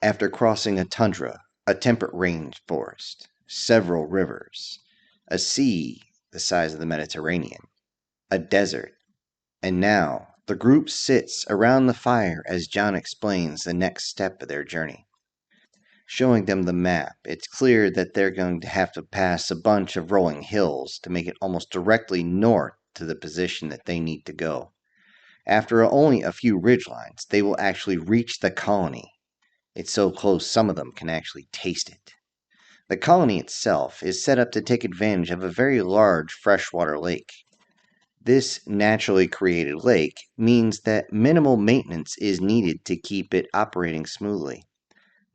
After crossing a tundra, a temperate rainforest, several rivers, a sea the size of the Mediterranean, a desert, and now the group sits around the fire as John explains the next step of their journey. Showing them the map, it's clear that they're going to have to pass a bunch of rolling hills to make it almost directly north to the position that they need to go. After only a few ridgelines, they will actually reach the colony. It's so close some of them can actually taste it. The colony itself is set up to take advantage of a very large freshwater lake. This naturally created lake means that minimal maintenance is needed to keep it operating smoothly.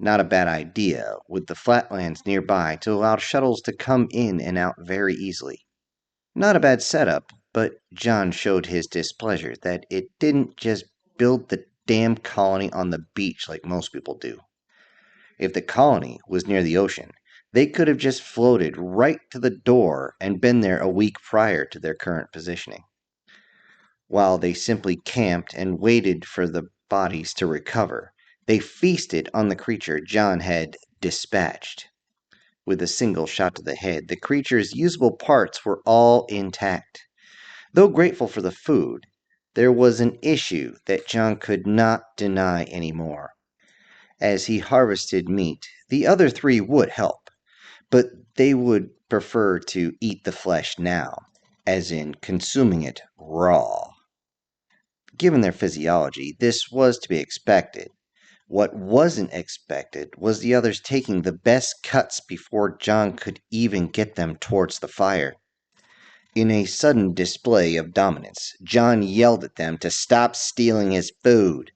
Not a bad idea, with the flatlands nearby to allow shuttles to come in and out very easily. Not a bad setup, but John showed his displeasure that it didn't just build the damn colony on the beach like most people do. If the colony was near the ocean, they could have just floated right to the door and been there a week prior to their current positioning. While they simply camped and waited for the bodies to recover, they feasted on the creature John had dispatched. With a single shot to the head, the creature's usable parts were all intact. Though grateful for the food, there was an issue that John could not deny anymore. As he harvested meat, the other three would help, but they would prefer to eat the flesh now, as in consuming it raw. Given their physiology, this was to be expected. What wasn't expected was the others taking the best cuts before John could even get them towards the fire. In a sudden display of dominance, John yelled at them to stop stealing his food.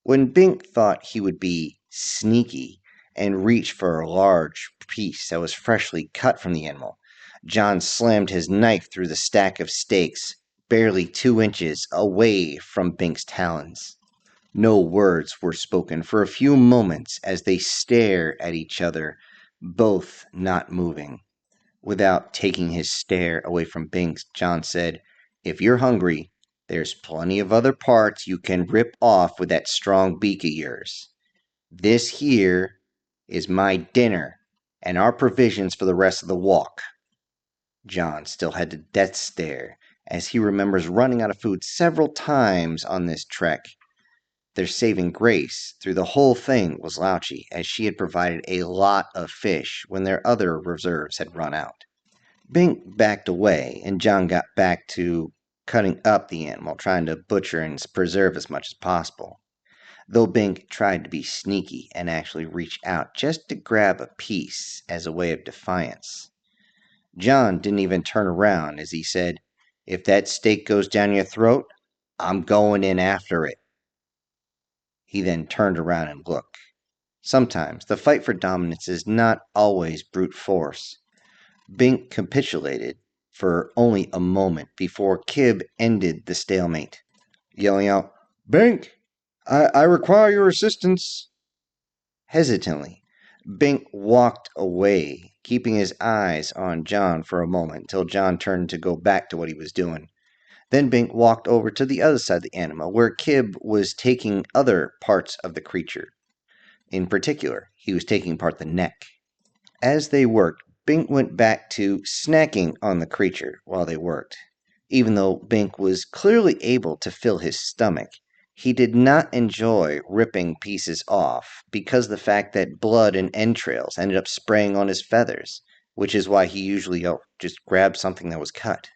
When Bink thought he would be sneaky and reach for a large piece that was freshly cut from the animal, John slammed his knife through the stack of steaks, barely 2 inches away from Bink's talons. No words were spoken for a few moments as they stared at each other, both not moving. Without taking his stare away from Bink, John said, "If you're hungry, there's plenty of other parts you can rip off with that strong beak of yours. This here is my dinner and our provisions for the rest of the walk." John still had the death stare, as he remembers running out of food several times on this trek. Their saving grace through the whole thing was Lauchie, as she had provided a lot of fish when their other reserves had run out. Bink backed away, and John got back to cutting up the animal, trying to butcher and preserve as much as possible. Though Bink tried to be sneaky and actually reach out just to grab a piece as a way of defiance. John didn't even turn around as he said, "If that steak goes down your throat, I'm going in after it." He then turned around and looked. Sometimes the fight for dominance is not always brute force. Bink capitulated for only a moment before Kib ended the stalemate, yelling out, "Bink, I require your assistance." Hesitantly, Bink walked away, keeping his eyes on John for a moment till John turned to go back to what he was doing. Then Bink walked over to the other side of the animal, where Kib was taking other parts of the creature. In particular, he was taking apart the neck. As they worked, Bink went back to snacking on the creature while they worked. Even though Bink was clearly able to fill his stomach, he did not enjoy ripping pieces off because of the fact that blood and entrails ended up spraying on his feathers, which is why he usually just grabbed something that was cut.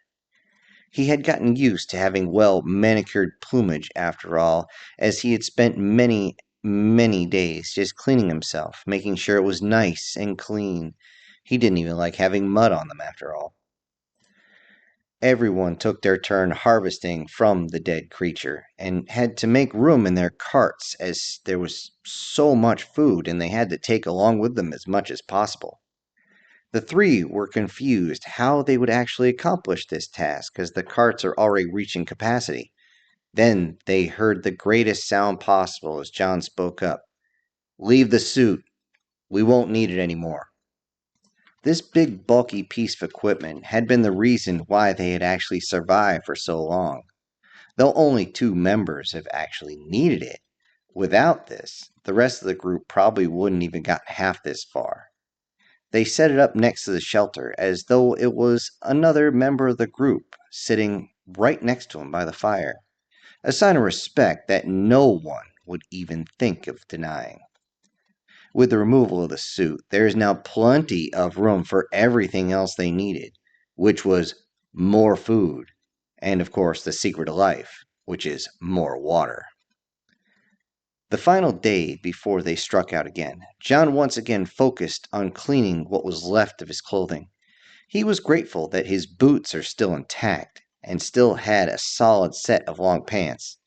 He had gotten used to having well-manicured plumage after all, as he had spent many, many days just cleaning himself, making sure it was nice and clean. He didn't even like having mud on them after all. Everyone took their turn harvesting from the dead creature, and had to make room in their carts as there was so much food and they had to take along with them as much as possible. The three were confused how they would actually accomplish this task, as the carts are already reaching capacity. Then they heard the greatest sound possible as John spoke up. "Leave the suit. We won't need it anymore." This big bulky piece of equipment had been the reason why they had actually survived for so long. Though only 2 members have actually needed it, Without this, the rest of the group probably wouldn't even got half this far. They set it up next to the shelter as though it was another member of the group sitting right next to him by the fire, a sign of respect that no one would even think of denying. With the removal of the suit, there is now plenty of room for everything else they needed, which was more food, and of course the secret of life, which is more water. The final day before they struck out again, John once again focused on cleaning what was left of his clothing. He was grateful that his boots are still intact and still had a solid set of long pants.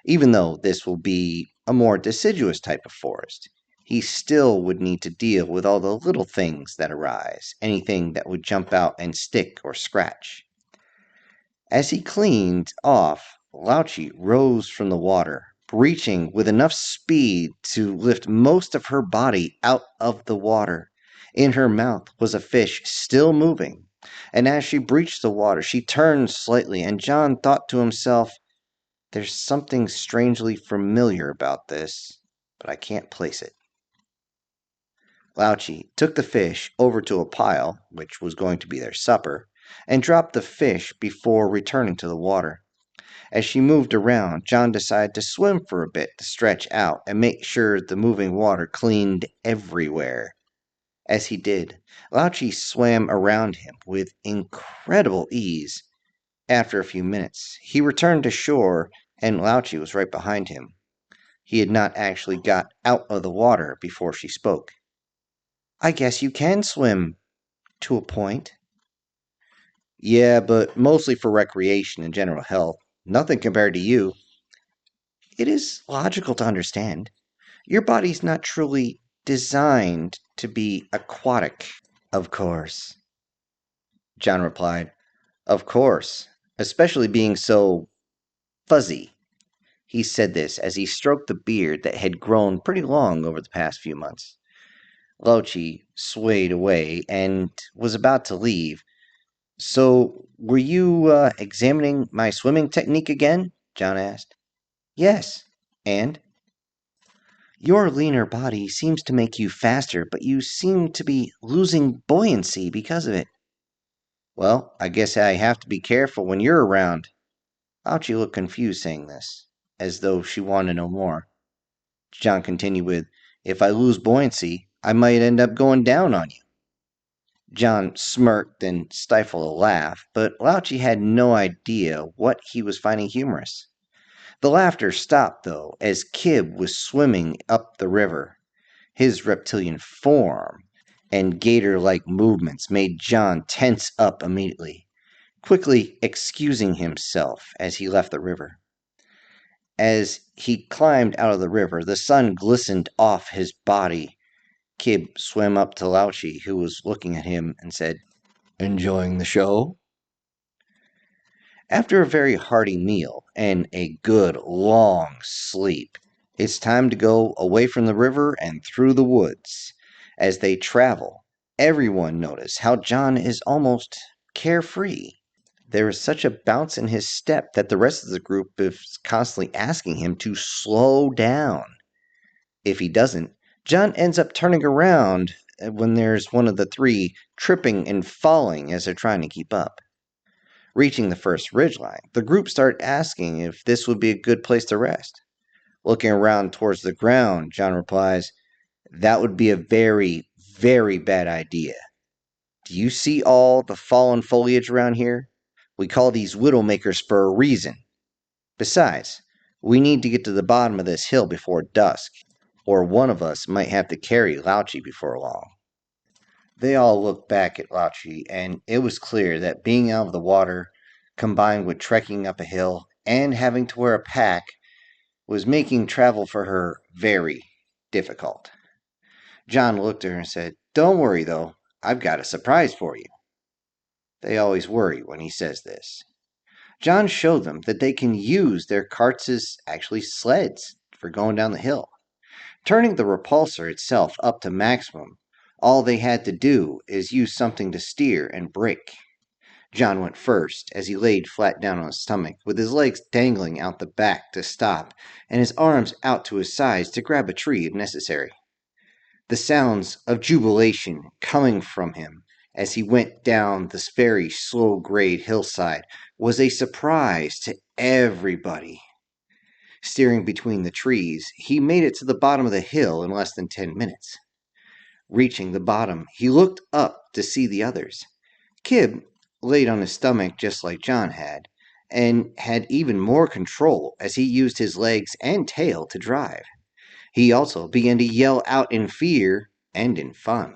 Even though this will be a more deciduous type of forest, he still would need to deal with all the little things that arise, anything that would jump out and stick or scratch. As he cleaned off, Lauchi rose from the water, breaching with enough speed to lift most of her body out of the water. In her mouth was a fish still moving, and as she breached the water, she turned slightly, and John thought to himself, "There's something strangely familiar about this, but I can't place it." Lauchi took the fish over to a pile, which was going to be their supper, and dropped the fish before returning to the water. As she moved around, John decided to swim for a bit to stretch out and make sure the moving water cleaned everywhere. As he did, Lauchi swam around him with incredible ease. After a few minutes, he returned to shore and Lauchi was right behind him. He had not actually got out of the water before she spoke. "I guess you can swim, to a point." "Yeah, but mostly for recreation and general health. Nothing compared to you." "It is logical to understand. Your body's not truly designed to be aquatic." "Of course," John replied. "Of course, especially being so fuzzy." He said this as he stroked the beard that had grown pretty long over the past few months. Lauchi swayed away and was about to leave. "So, were you examining my swimming technique again?" John asked. "Yes. And?" "Your leaner body seems to make you faster, but you seem to be losing buoyancy because of it." "Well, I guess I have to be careful when you're around." Lauchi looked confused saying this, as though she wanted to know more. John continued with, "If I lose buoyancy, I might end up going down on you." John smirked and stifled a laugh, but Lauchi had no idea what he was finding humorous. The laughter stopped, though, as Kib was swimming up the river. His reptilian form and gator-like movements made John tense up immediately, quickly excusing himself as he left the river. As he climbed out of the river, the sun glistened off his body. Kib swam up to Lauchi, who was looking at him, and said, "Enjoying the show?" After a very hearty meal and a good long sleep, it's time to go away from the river and through the woods. As they travel, everyone noticed how John is almost carefree. There is such a bounce in his step that the rest of the group is constantly asking him to slow down. If he doesn't, John ends up turning around when there's one of the three tripping and falling as they're trying to keep up. Reaching the first ridgeline, the group started asking if this would be a good place to rest. Looking around towards the ground, John replies, "That would be a very, very bad idea. Do you see all the fallen foliage around here? We call these widowmakers for a reason. Besides, we need to get to the bottom of this hill before dusk, or one of us might have to carry Lauchi before long." They all looked back at Lauchi, and it was clear that being out of the water, combined with trekking up a hill and having to wear a pack, was making travel for her very difficult. John looked at her and said, "Don't worry, though. I've got a surprise for you." They always worry when he says this. John showed them that they can use their carts as actually sleds for going down the hill. Turning the repulsor itself up to maximum, all they had to do is use something to steer and brake. John went first as he laid flat down on his stomach, with his legs dangling out the back to stop, and his arms out to his sides to grab a tree if necessary. The sounds of jubilation coming from him as he went down this very slow grade hillside was a surprise to everybody. Steering between the trees, he made it to the bottom of the hill in less than 10 minutes. Reaching the bottom, he looked up to see the others. Kib laid on his stomach just like John had, and had even more control as he used his legs and tail to drive. He also began to yell out in fear and in fun.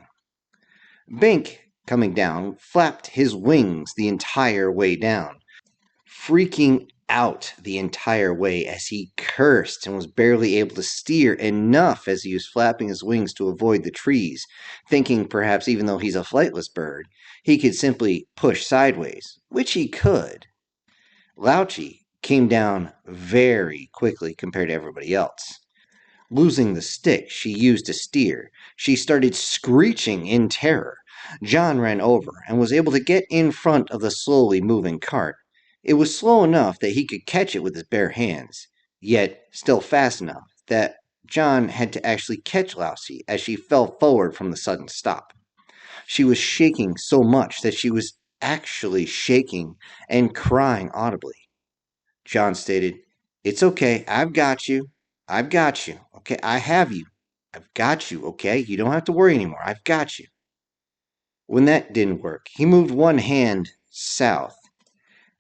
Bink, coming down, flapped his wings the entire way down, freaking out the entire way as he cursed and was barely able to steer enough as he was flapping his wings to avoid the trees, thinking perhaps even though he's a flightless bird, he could simply push sideways, which he could. Lauchi came down very quickly compared to everybody else. Losing the stick she used to steer, she started screeching in terror. John ran over and was able to get in front of the slowly moving cart. It was slow enough that he could catch it with his bare hands, yet still fast enough that John had to actually catch Lousy as she fell forward from the sudden stop. She was shaking so much that she was actually shaking and crying audibly. John stated, "It's okay, I've got you. I've got you. Okay, I have you. I've got you, okay? You don't have to worry anymore. I've got you." When that didn't work, he moved one hand south,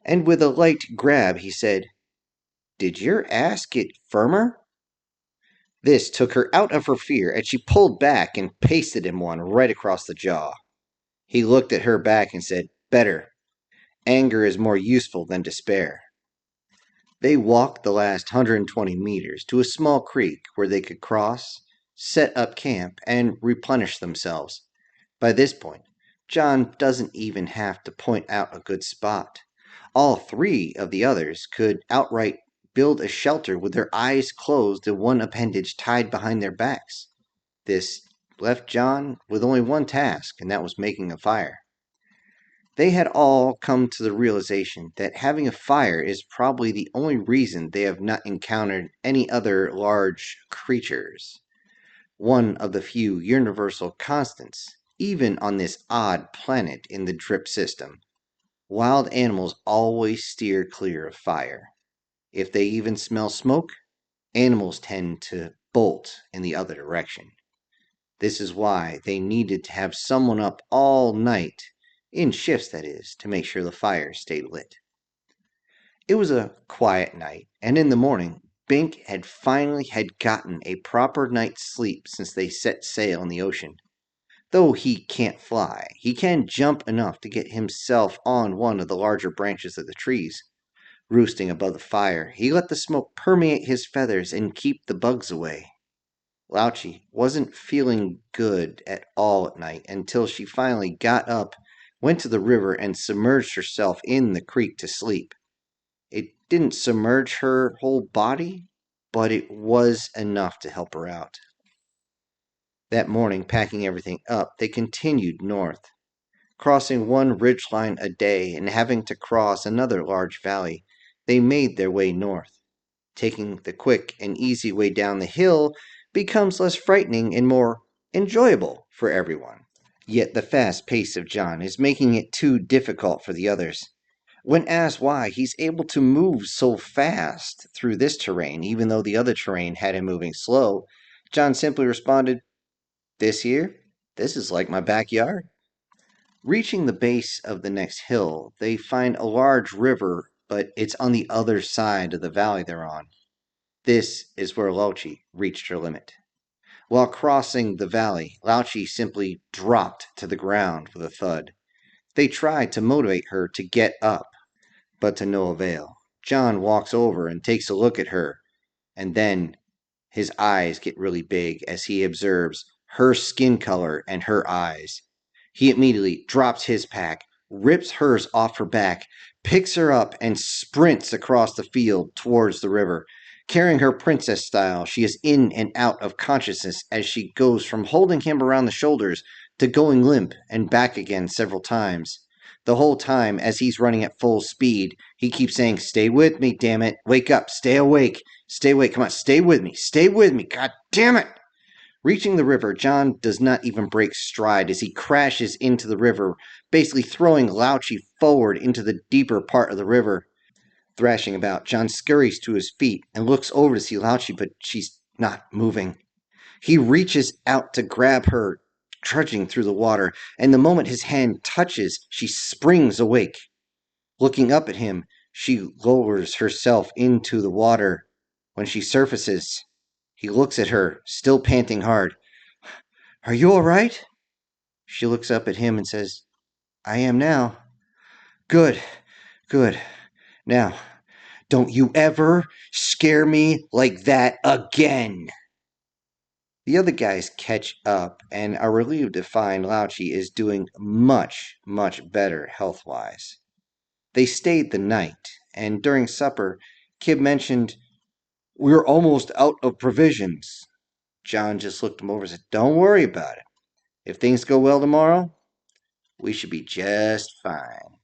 and with a light grab, he said, "Did your ass get firmer?" This took her out of her fear as she pulled back and pasted him one right across the jaw. He looked at her back and said, "Better. Anger is more useful than despair." They walked the last 120 meters to a small creek where they could cross, set up camp, and replenish themselves. By this point, John doesn't even have to point out a good spot. All three of the others could outright build a shelter with their eyes closed and one appendage tied behind their backs. This left John with only one task, and that was making a fire. They had all come to the realization that having a fire is probably the only reason they have not encountered any other large creatures. One of the few universal constants, even on this odd planet in the drip system. Wild animals always steer clear of fire. If they even smell smoke, animals tend to bolt in the other direction. This is why they needed to have someone up all night, in shifts that is, to make sure the fire stayed lit. It was a quiet night, and in the morning, Bink had finally gotten a proper night's sleep since they set sail in the ocean. Though he can't fly, he can jump enough to get himself on one of the larger branches of the trees. Roosting above the fire, he let the smoke permeate his feathers and keep the bugs away. Lauchi wasn't feeling good at all at night until she finally got up, went to the river, and submerged herself in the creek to sleep. It didn't submerge her whole body, but it was enough to help her out. That morning, packing everything up, they continued north, crossing one ridgeline a day and having to cross another large valley. They made their way north. Taking the quick and easy way down the hill becomes less frightening and more enjoyable for everyone. Yet the fast pace of John is making it too difficult for the others. When asked why he's able to move so fast through this terrain, even though the other terrain had him moving slow, John simply responded, "This here, this is like my backyard." Reaching the base of the next hill, they find a large river, but it's on the other side of the valley they're on. This is where Lauchi reached her limit. While crossing the valley, Lauchi simply dropped to the ground with a thud. They tried to motivate her to get up, but to no avail. John walks over and takes a look at her, and then his eyes get really big as he observes her skin color and her eyes. He immediately drops his pack, rips hers off her back, picks her up, and sprints across the field towards the river. Carrying her princess style, she is in and out of consciousness as she goes from holding him around the shoulders to going limp and back again several times. The whole time, as he's running at full speed, he keeps saying, "Stay with me, damn it. Wake up. Stay awake. Stay awake. Come on, stay with me. Stay with me. God damn it." Reaching the river, John does not even break stride as he crashes into the river, basically throwing Lauchi forward into the deeper part of the river. Thrashing about, John scurries to his feet and looks over to see Lauchi, but she's not moving. He reaches out to grab her, trudging through the water, and the moment his hand touches, she springs awake. Looking up at him, she lowers herself into the water. When she surfaces, he looks at her, still panting hard. "Are you all right?" She looks up at him and says, "I am now." "Good, good. Now, don't you ever scare me like that again." The other guys catch up and are relieved to find Lauchi is doing much, much better health-wise. They stayed the night, and during supper, Kib mentioned, "We're almost out of provisions." John just looked him over and said, "Don't worry about it. If things go well tomorrow, we should be just fine."